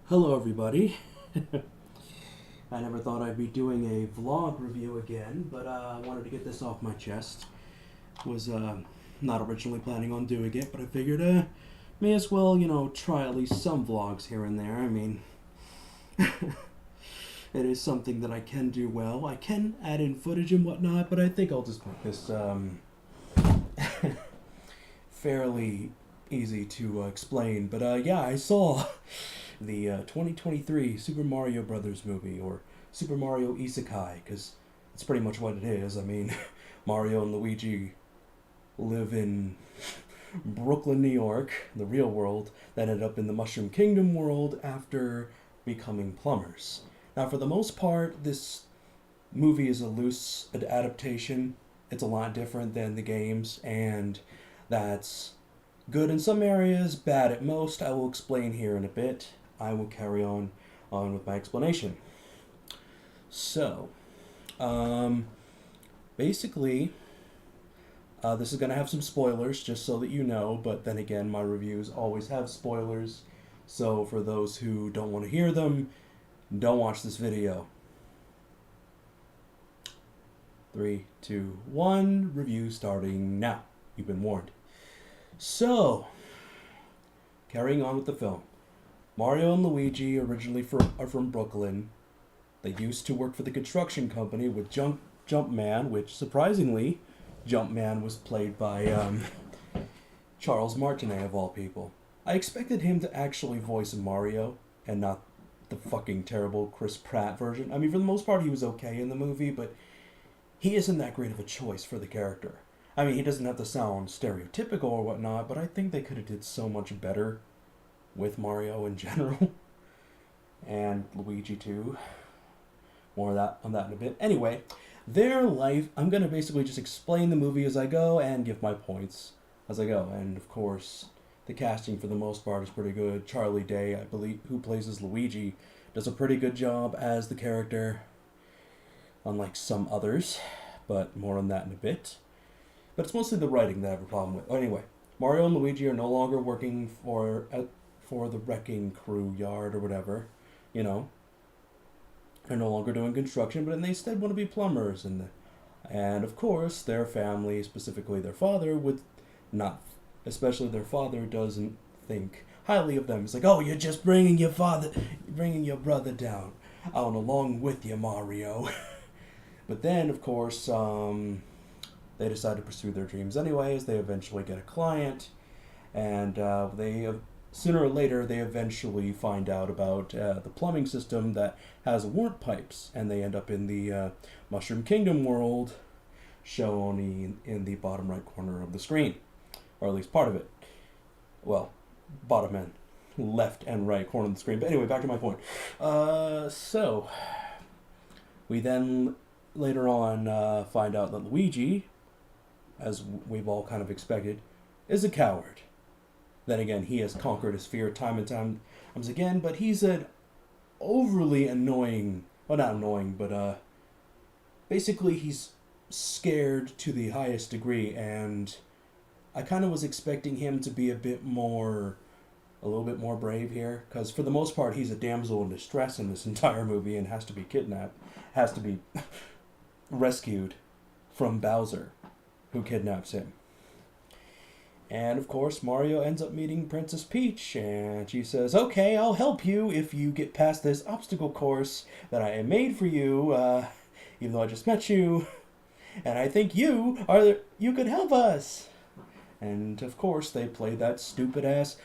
Hello everybody. I never thought I'd be doing a vlog review again, but I wanted to get this off my chest. Was not originally planning on doing it, but I figured may as well, try at least some vlogs here and there. I mean, it is something that I can do well. I can add in footage and whatnot, but I think I'll just make this fairly easy to explain. But yeah, I saw the 2023 Super Mario Brothers movie, or Super Mario Isekai, because it's pretty much what it is. I mean, Mario and Luigi live in Brooklyn, New York, the real world, that ended up in the Mushroom Kingdom world after becoming plumbers. Now, for the most part, this movie is a loose adaptation. It's a lot different than the games, and that's good in some areas, bad at most. I will explain here in a bit. I will carry on with my explanation. So, basically, this is going to have some spoilers, just so that you know, but then again, my reviews always have spoilers, so for those who don't want to hear them, don't watch this video. 3, 2, 1, review starting now. You've been warned. So, carrying on with the film. Mario and Luigi originally are from Brooklyn. They used to work for the construction company with Jumpman, which surprisingly, Jumpman was played by Charles Martinet of all people. I expected him to actually voice Mario and not the fucking terrible Chris Pratt version. I mean, for the most part, he was okay in the movie, but he isn't that great of a choice for the character. I mean, he doesn't have to sound stereotypical or whatnot, but I think they could have did so much better with Mario in general. And Luigi too. More on that in a bit. Anyway, their life, I'm going to basically just explain the movie as I go and give my points as I go. And of course, the casting for the most part is pretty good. Charlie Day, I believe, who plays as Luigi, does a pretty good job as the character, unlike some others, but more on that in a bit. But it's mostly the writing that I have a problem with. Anyway, Mario and Luigi are no longer working for the wrecking crew yard or whatever, you know. They're no longer doing construction, but they instead want to be plumbers. And of course, their family, specifically their father, would not, especially their father, doesn't think highly of them. It's like, oh, you're just bringing your brother down. On along with you, Mario. But then, of course, they decide to pursue their dreams anyways. They eventually get a client, and sooner or later they eventually find out about the plumbing system that has warp pipes, and they end up in the Mushroom Kingdom world, shown in the bottom right corner of the screen, or at least part of it. Well, bottom and left and right corner of the screen. But anyway, back to my point. So we then later on find out that Luigi, as we've all kind of expected, is a coward. Then again, he has conquered his fear time and time again, but he's an overly annoying, well, not annoying, but basically he's scared to the highest degree, and I kind of was expecting him to be a little bit more brave here, because for the most part, he's a damsel in distress in this entire movie and has to be kidnapped, has to be rescued from Bowser, who kidnaps him. And of course, Mario ends up meeting Princess Peach, and she says, okay, I'll help you if you get past this obstacle course that I made for you, even though I just met you, and I think you could help us. And of course, they play that stupid-ass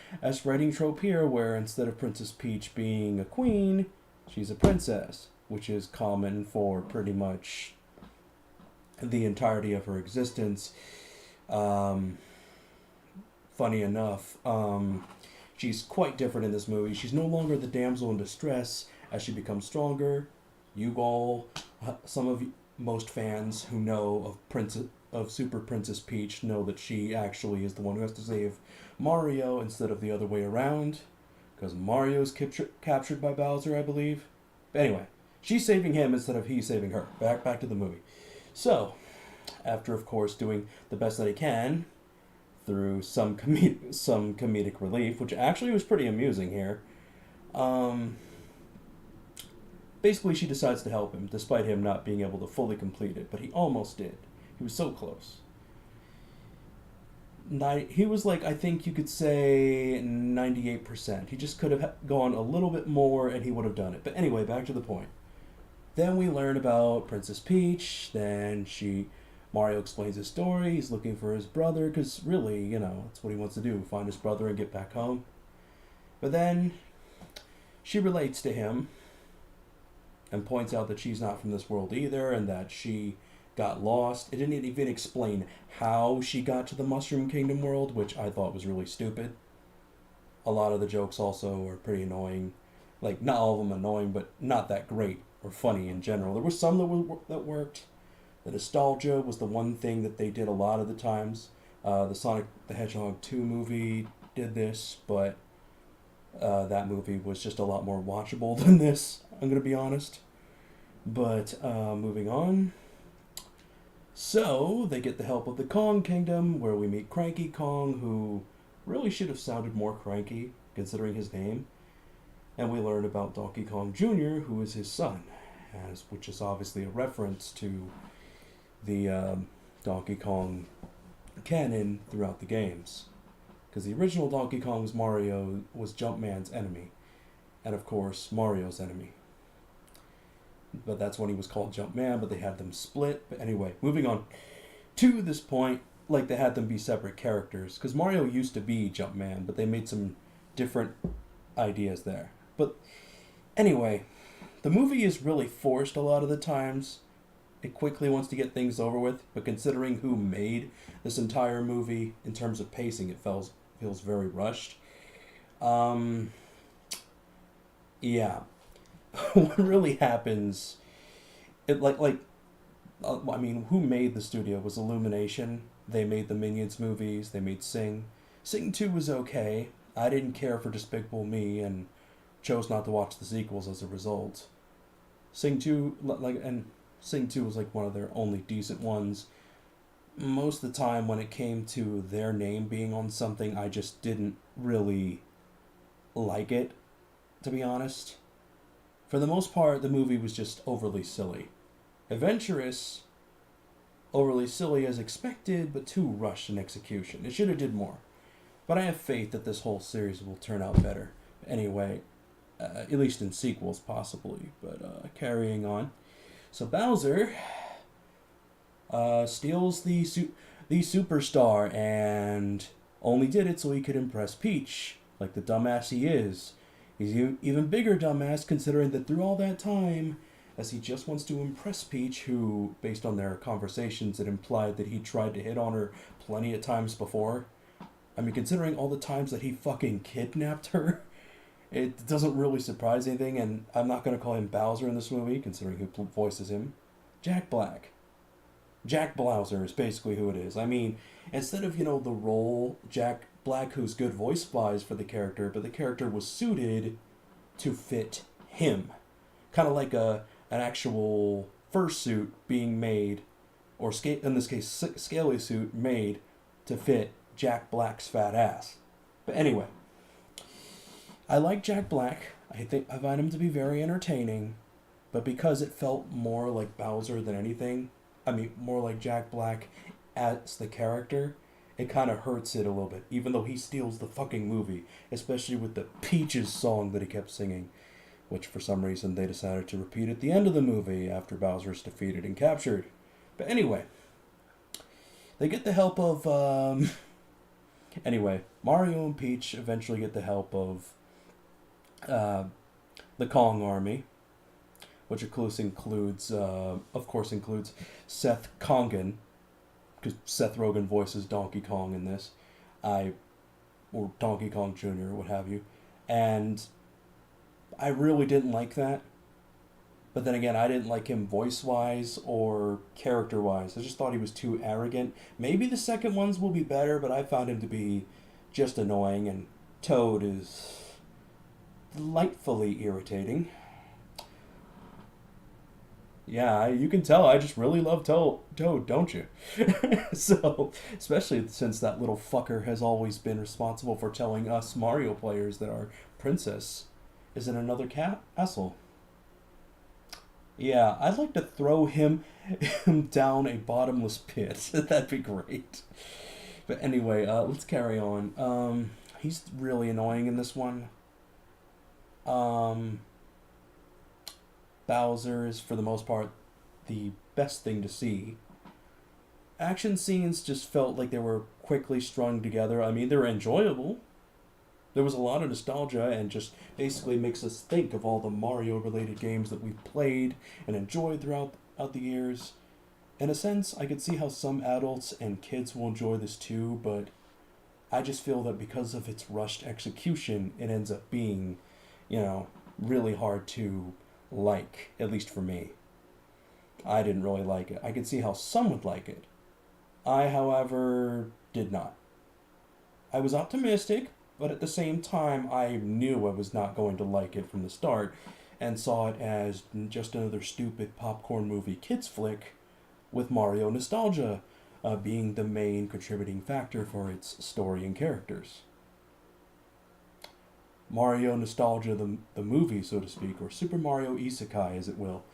writing trope here, where instead of Princess Peach being a queen, she's a princess, which is common for pretty much the entirety of her existence. Funny enough, she's quite different in this movie. She's no longer the damsel in distress as she becomes stronger. Most fans who know of Super Princess Peach know that she actually is the one who has to save Mario instead of the other way around, because Mario's captured by Bowser, I believe. But anyway, she's saving him instead of he saving her. Back to the movie. So, after of course doing the best that he can, through some comedic relief, which actually was pretty amusing here. Um, Basically, she decides to help him, despite him not being able to fully complete it, but he almost did. He was so close. He was like, I think you could say 98%. He just could have gone a little bit more and he would have done it. But anyway, back to the point. Then we learn about Princess Peach. Mario explains his story. He's looking for his brother because really, that's what he wants to do, find his brother and get back home. But then she relates to him and points out that she's not from this world either and that she got lost. It didn't even explain how she got to the Mushroom Kingdom world, which I thought was really stupid. A lot of the jokes also were pretty annoying. Like, not all of them annoying, but not that great or funny in general. There were some that worked. The nostalgia was the one thing that they did a lot of the times. The Sonic the Hedgehog 2 movie did this, but that movie was just a lot more watchable than this, I'm going to be honest. But moving on. So, they get the help of the Kong Kingdom, where we meet Cranky Kong, who really should have sounded more cranky, considering his name. And we learn about Donkey Kong Jr., who is his son, which is obviously a reference to the Donkey Kong canon throughout the games. Because the original Donkey Kong's Mario was Jumpman's enemy, and of course, Mario's enemy. But that's when he was called Jumpman, but they had them split. But anyway, moving on to this point, like they had them be separate characters. Because Mario used to be Jumpman, but they made some different ideas there. But anyway, the movie is really forced a lot of the times. It quickly wants to get things over with, but considering who made this entire movie, in terms of pacing, it feels very rushed. Yeah. What really happens, I mean, who made the studio was Illumination. They made the Minions movies, they made Sing. Sing 2 was okay. I didn't care for Despicable Me and chose not to watch the sequels as a result. Sing 2 was like one of their only decent ones. Most of the time when it came to their name being on something, I just didn't really like it, to be honest. For the most part, the movie was just overly silly. Adventurous, overly silly as expected, but too rushed in execution. It should have did more. But I have faith that this whole series will turn out better. Anyway, at least in sequels, possibly. But carrying on. So Bowser steals the superstar and only did it so he could impress Peach, like the dumbass he is. He's an even bigger dumbass considering that through all that time, as he just wants to impress Peach, who, based on their conversations, it implied that he tried to hit on her plenty of times before. I mean, considering all the times that he fucking kidnapped her, it doesn't really surprise anything, and I'm not going to call him Bowser in this movie, considering who voices him. Jack Black. Jack Bowser is basically who it is. I mean, instead of, the role Jack Black, who's good voice-wise for the character, but the character was suited to fit him. Kind of like an actual fursuit being made, or in this case, scaly suit made to fit Jack Black's fat ass. But anyway, I like Jack Black. I find him to be very entertaining, but because it felt more like Bowser than anything, more like Jack Black as the character, it kind of hurts it a little bit, even though he steals the fucking movie, especially with the Peaches song that he kept singing, which for some reason they decided to repeat at the end of the movie after Bowser's defeated and captured. But anyway, they get the help of, Anyway, Mario and Peach eventually get the help of the Kong army, which of course includes Seth Kongan, because Seth Rogen voices Donkey Kong in this, or Donkey Kong Jr., what have you, and I really didn't like that. But then again, I didn't like him voice-wise or character-wise. I just thought he was too arrogant. Maybe the second ones will be better, but I found him to be just annoying, and Toad is delightfully irritating. Yeah, you can tell I just really love Toad, don't you? So, especially since that little fucker has always been responsible for telling us Mario players that our princess is in another castle. Yeah, I'd like to throw him down a bottomless pit. That'd be great. But anyway, let's carry on. He's really annoying in this one. Um, Bowser is, for the most part, the best thing to see. Action scenes just felt like they were quickly strung together. I mean, they were enjoyable. There was a lot of nostalgia and just basically makes us think of all the Mario related games that we've played and enjoyed throughout the years. In a sense, I could see how some adults and kids will enjoy this too, but I just feel that because of its rushed execution, it ends up being, really hard to like, at least for me. I didn't really like it. I could see how some would like it. I, however, did not. I was optimistic, but at the same time, I knew I was not going to like it from the start and saw it as just another stupid popcorn movie kids flick with Mario nostalgia being the main contributing factor for its story and characters. Mario nostalgia, the movie, so to speak, or Super Mario Isekai, as it will.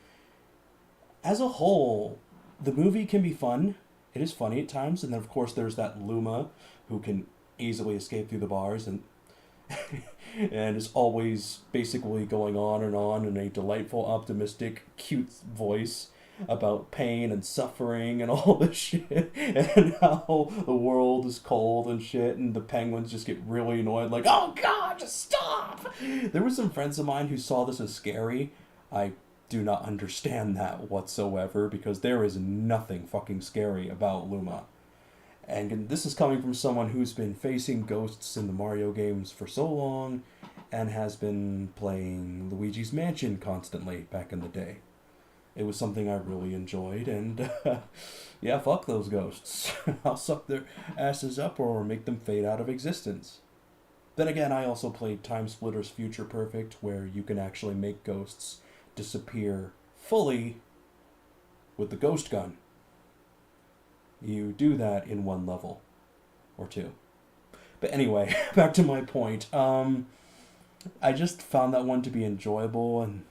As a whole, the movie can be fun. It is funny at times, and then of course there's that Luma who can easily escape through the bars and and is always basically going on in a delightful, optimistic, cute voice about pain and suffering and all this shit and how the world is cold and shit and the penguins just get really annoyed like, oh god, just stop. There were some friends of mine who saw this as scary. I do not understand that whatsoever because there is nothing fucking scary about Luma. And this is coming from someone who's been facing ghosts in the Mario games for so long and has been playing Luigi's Mansion constantly back in the day. It was something I really enjoyed, and yeah, fuck those ghosts. I'll suck their asses up or make them fade out of existence. Then again, I also played Time Splitter's Future Perfect, where you can actually make ghosts disappear fully with the ghost gun. You do that in one level or two. But anyway, back to my point. I just found that one to be enjoyable, and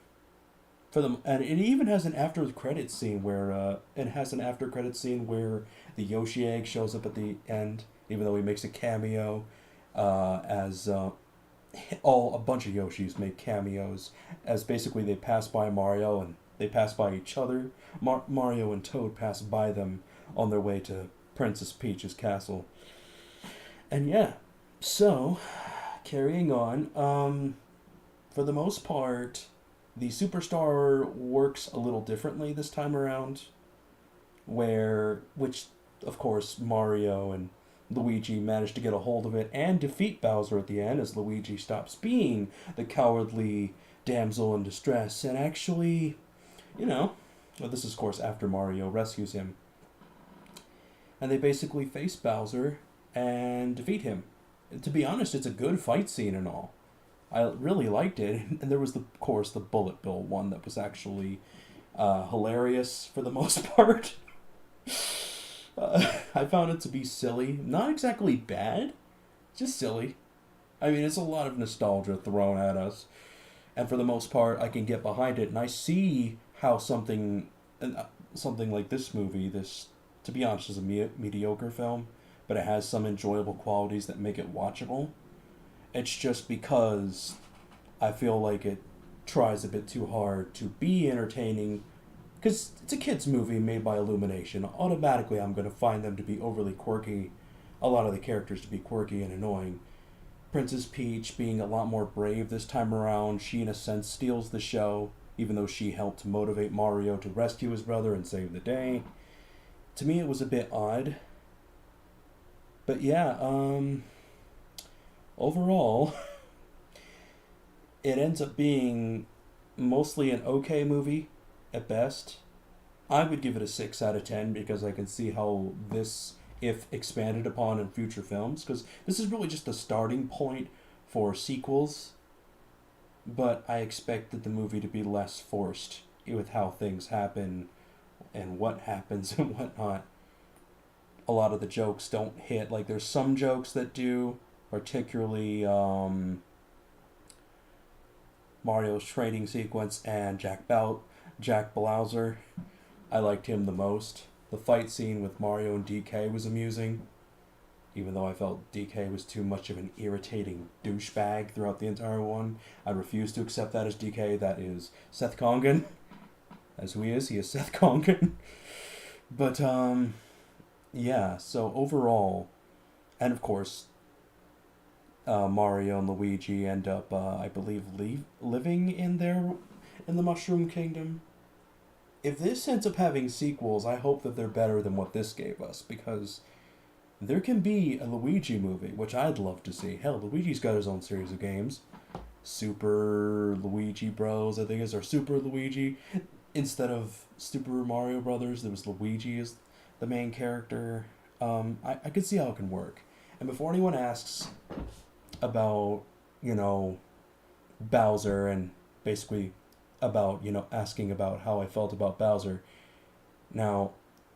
and it even has an after credit scene where the Yoshi egg shows up at the end, even though he makes a cameo. As all a bunch of Yoshis make cameos, as basically they pass by Mario and they pass by each other. Mario and Toad pass by them on their way to Princess Peach's castle. And yeah, so carrying on, for the most part, the Superstar works a little differently this time around, which of course Mario and Luigi manage to get a hold of it and defeat Bowser at the end as Luigi stops being the cowardly damsel in distress and actually, well, this is of course after Mario rescues him. And they basically face Bowser and defeat him. To be honest, it's a good fight scene and all. I really liked it, and there was of course the Bullet Bill one that was actually hilarious for the most part. I found it to be silly, not exactly bad, just silly. I mean, it's a lot of nostalgia thrown at us, and for the most part, I can get behind it, and I see how something like this movie, to be honest, is a mediocre film, but it has some enjoyable qualities that make it watchable. It's just because I feel like it tries a bit too hard to be entertaining. Because it's a kid's movie made by Illumination. Automatically, I'm going to find them to be overly quirky. A lot of the characters to be quirky and annoying. Princess Peach being a lot more brave this time around. She, in a sense, steals the show, even though she helped motivate Mario to rescue his brother and save the day. To me, it was a bit odd. But yeah, overall, it ends up being mostly an okay movie at best. I would give it a 6 out of 10 because I can see how this, if expanded upon in future films, because this is really just the starting point for sequels, but I expected the movie to be less forced with how things happen and what happens and whatnot. A lot of the jokes don't hit. Like, there's some jokes that do, particularly Mario's training sequence and Jack Bowser. I liked him the most. The fight scene with Mario and DK was amusing, even though I felt DK was too much of an irritating douchebag throughout the entire one. I refuse to accept that as DK. That is Seth Congan. As who he is. He is Seth Congan. But, yeah, so overall, and of course, Mario and Luigi end up, I believe, living in the Mushroom Kingdom. If this ends up having sequels, I hope that they're better than what this gave us, because there can be a Luigi movie, which I'd love to see. Hell, Luigi's got his own series of games. Super Luigi Bros, I think is, or Super Luigi. Instead of Super Mario Brothers, there was Luigi as the main character. I could see how it can work. And before anyone asks about, you know, Bowser and basically about, asking about how I felt about Bowser. Now,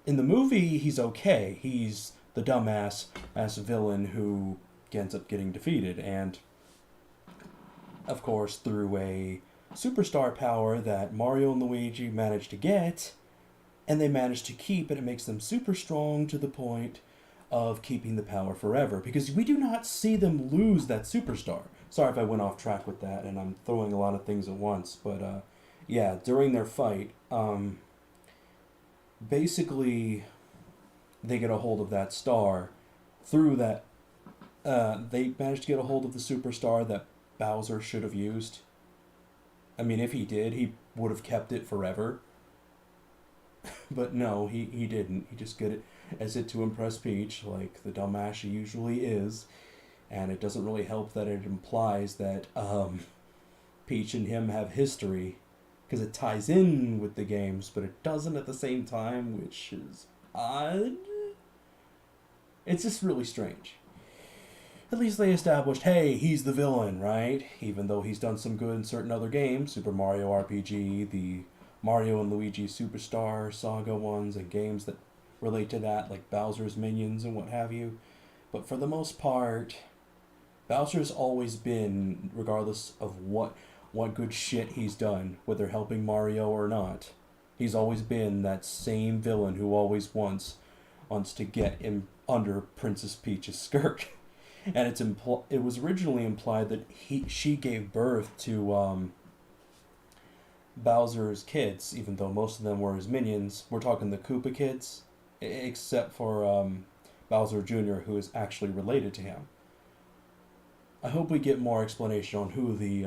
in the movie, he's okay. He's the dumbass ass villain who ends up getting defeated. And, of course, through a superstar power that Mario and Luigi managed to get, and they managed to keep, and it makes them super strong to the point of keeping the power forever, because we do not see them lose that superstar. Sorry if I went off track with that, and I'm throwing a lot of things at once, but yeah, during their fight, basically they get a hold of that star. Through that, they managed to get a hold of the superstar that Bowser should have used. I mean, if he did, he would have kept it forever. But no, he didn't. He just got it as it to impress Peach, like the dumbass she usually is. And it doesn't really help that it implies that Peach and him have history, because it ties in with the games, but it doesn't at the same time, which is odd. It's just really strange. At least they established, hey, he's the villain, right? Even though he's done some good in certain other games, Super Mario RPG, the Mario and Luigi Superstar Saga ones, and games that relate to that, like Bowser's Minions and what have you. But for the most part, Bowser's always been, regardless of what good shit he's done, whether helping Mario or not, he's always been that same villain who always wants to get him under Princess Peach's skirt. And it was originally implied that she gave birth to Bowser's kids, even though most of them were his minions. We're talking the Koopa kids, except for Bowser Jr., who is actually related to him. I hope we get more explanation on who the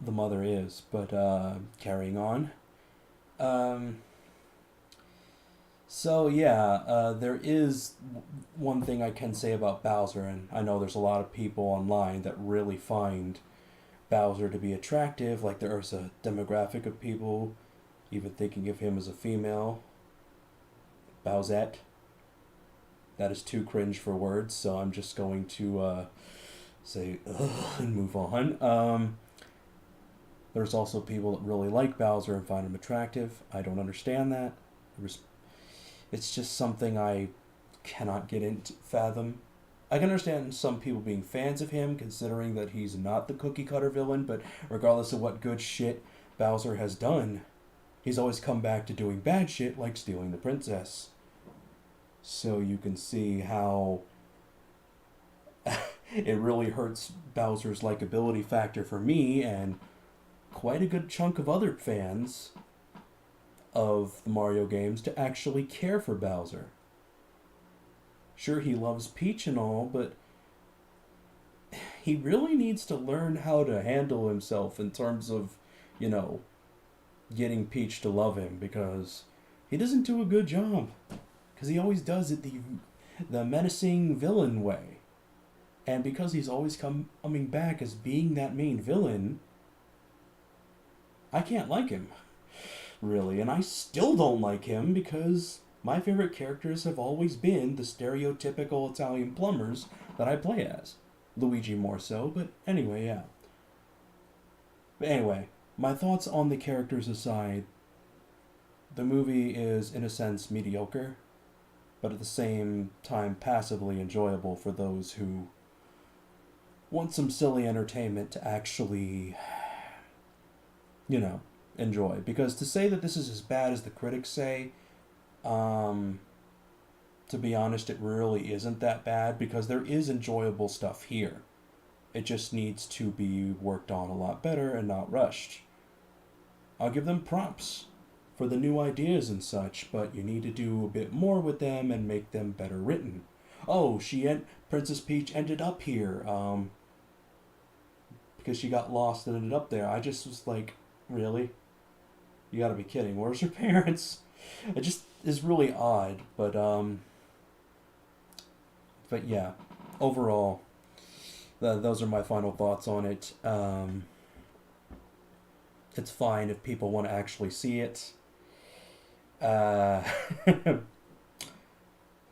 mother is. But carrying on. So yeah, there is one thing I can say about Bowser, and I know there's a lot of people online that really find Bowser to be attractive. Like, there's a demographic of people even thinking of him as a female. Bowsette. That is too cringe for words, so I'm just going to say ugh and move on. There's also people that really like Bowser and find him attractive. I don't understand that. It's just something I cannot get into fathom. I can understand some people being fans of him, considering that he's not the cookie cutter villain, but regardless of what good shit Bowser has done, he's always come back to doing bad shit like stealing the princess. So you can see how it really hurts Bowser's likability factor for me and quite a good chunk of other fans of the Mario games to actually care for Bowser. Sure, he loves Peach and all, but he really needs to learn how to handle himself in terms of, getting Peach to love him, because he doesn't do a good job. Because he always does it the menacing villain way. And because he's always coming back as being that main villain, I can't like him, really. And I still don't like him because my favorite characters have always been the stereotypical Italian plumbers that I play as. Luigi more so, but anyway, yeah. But anyway, my thoughts on the characters aside, the movie is, in a sense, mediocre, but at the same time passively enjoyable for those who want some silly entertainment to actually, you know, enjoy. Because to say that this is as bad as the critics say, um, to be honest, it really isn't that bad because there is enjoyable stuff here. It just needs to be worked on a lot better and not rushed. I'll give them props for the new ideas and such, but you need to do a bit more with them and make them better written. Oh, Princess Peach ended up here because she got lost and ended up there. I just was like, really? You gotta be kidding. Where's her parents? It just is really odd, but yeah, overall, those are my final thoughts on it. It's fine if people want to actually see it. Uh,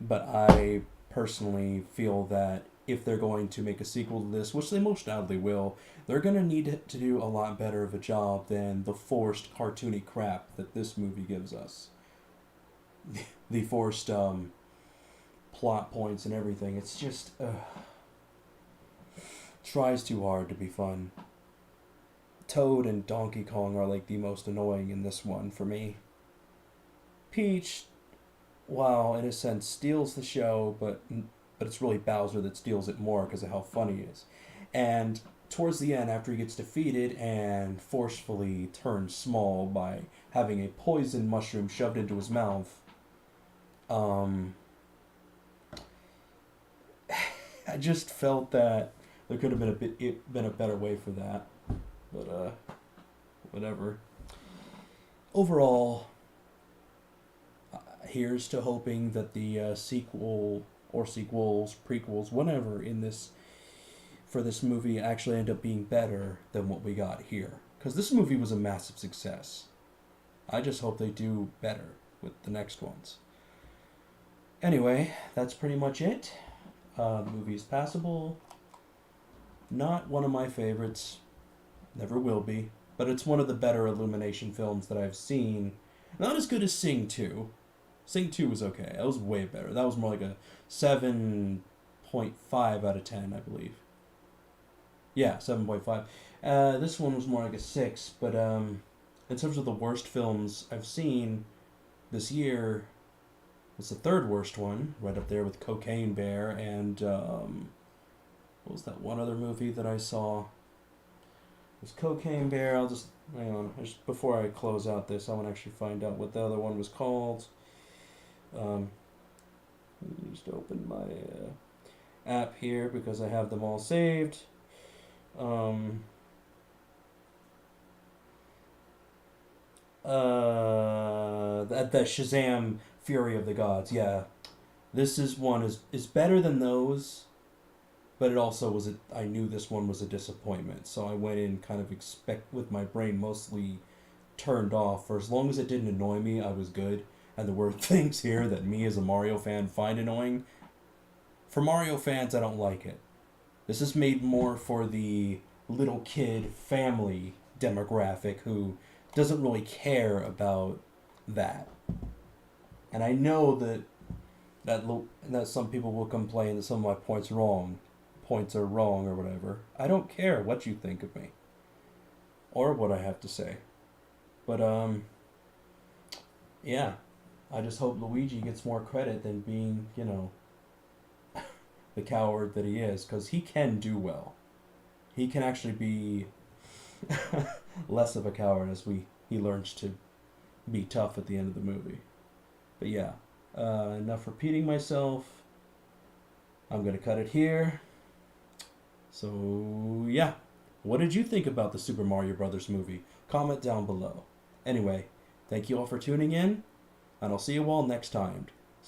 but I personally feel that if they're going to make a sequel to this, which they most doubtly will, they're going to need to do a lot better of a job than the forced cartoony crap that this movie gives us. The forced plot points and everything. It's just tries too hard to be fun. Toad and Donkey Kong are like the most annoying in this one for me. Peach, while in a sense steals the show, but it's really Bowser that steals it more because of how funny he is. And towards the end, after he gets defeated and forcefully turned small by having a poison mushroom shoved into his mouth, I just felt that there could have been a better way for that, but whatever. Overall, here's to hoping that the sequel or sequels, prequels, whatever for this movie actually end up being better than what we got here. Because this movie was a massive success. I just hope they do better with the next ones. Anyway, that's pretty much it. The movie is passable. Not one of my favorites. Never will be. But it's one of the better Illumination films that I've seen. Not as good as Sing 2. Sing 2 was okay. That was way better. That was more like a 7.5 out of 10, I believe. Yeah, 7.5. This one was more like a 6. But in terms of the worst films I've seen this year, it's the third worst one, right up there with Cocaine Bear and what was that one other movie that I saw? It was Cocaine Bear. I'll just hang on. Before I close out this, I want to actually find out what the other one was called. Just open my app here because I have them all saved. The Shazam Fury of the Gods. Yeah, this is better than those, but it also was I knew this one was a disappointment, so I went in kind of with my brain mostly turned off. For as long as it didn't annoy me, I was good. And there were things here that me as a Mario fan find annoying. For Mario fans, I don't like it. This is made more for the little kid family demographic who doesn't really care about that. And I know that some people will complain that some of my points are wrong or whatever. I don't care what you think of me or what I have to say. But yeah. I just hope Luigi gets more credit than being, the coward that he is, because he can do well. He can actually be less of a coward as he learns to be tough at the end of the movie. But yeah, enough repeating myself. I'm going to cut it here. So yeah, what did you think about the Super Mario Brothers movie? Comment down below. Anyway, thank you all for tuning in. And I'll see you all next time.